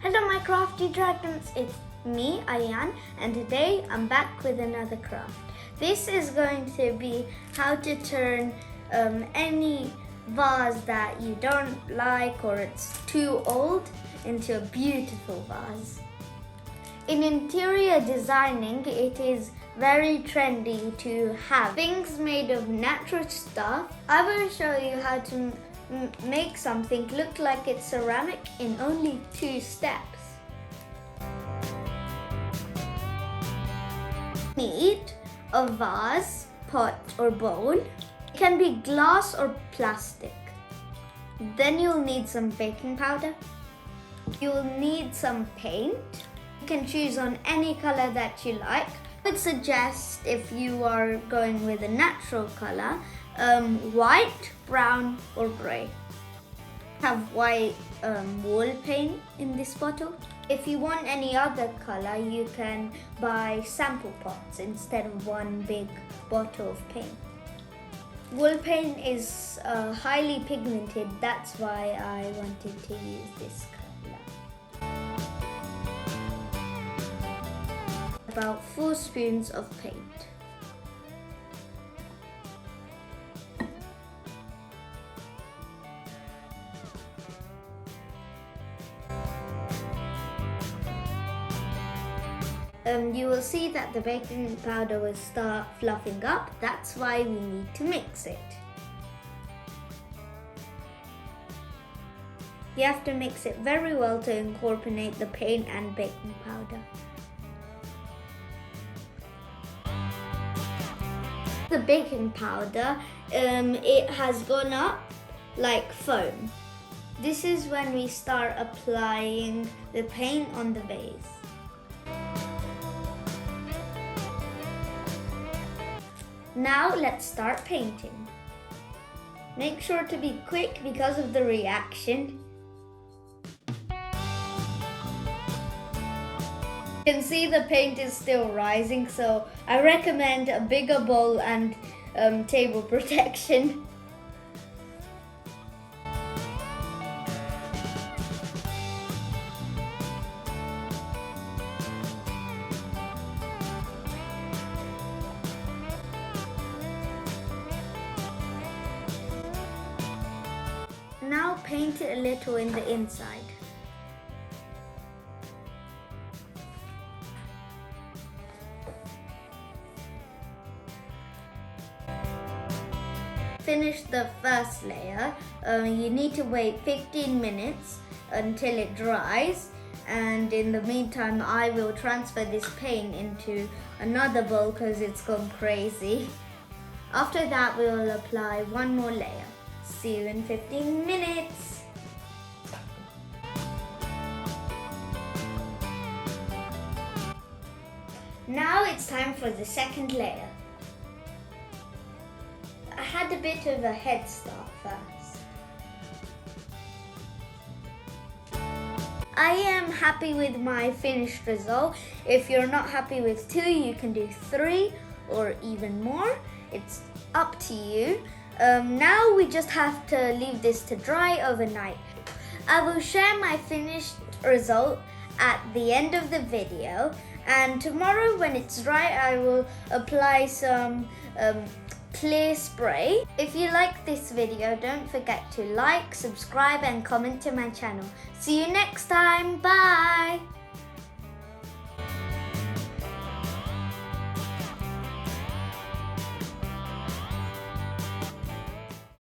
Hello my crafty dragons, it's me, Ayan, and today I'm back with another craft. This is going to be how to turn any vase that you don't like or it's too old into a beautiful vase. In interior designing, it is very trendy to have things made of natural stuff. I will show you how to make something look like it's ceramic in only 2 steps. Need a vase, pot or bowl. It can be glass or plastic. Then you'll need some baking powder. You'll need some paint. You can choose on any color that you like. I would suggest, if you are going with a natural color, white, brown or grey. Have white wall paint in this bottle. If you want any other color, you can buy sample pots instead of one big bottle of paint. Wall paint is highly pigmented, that's why I wanted to use this color. About 4 spoons of paint. You will see that the baking powder will start fluffing up. That's why we need to mix it. You have to mix it very well to incorporate the paint and baking powder. The baking powder, it has gone up like foam. This is when we start applying the paint on the vase. Now let's start painting. Make sure to be quick because of the reaction. You can see the paint is still rising, so I recommend a bigger bowl and table protection. Now paint it a little in the inside. Finish the first layer. You need to wait 15 minutes until it dries, and in the meantime I will transfer this paint into another bowl because it's gone crazy. After that we will apply one more layer. See you in 15 minutes. Now it's time for the second layer. I had a bit of a head start first. I am happy with my finished result. If you're not happy with 2, you can do 3 or even more. It's up to you. Now we just have to leave this to dry overnight. I will share my finished result at the end of the video, and tomorrow when it's dry I will apply some clear spray. If you like this video, don't forget to like, subscribe and comment to my channel. See you next time. Bye!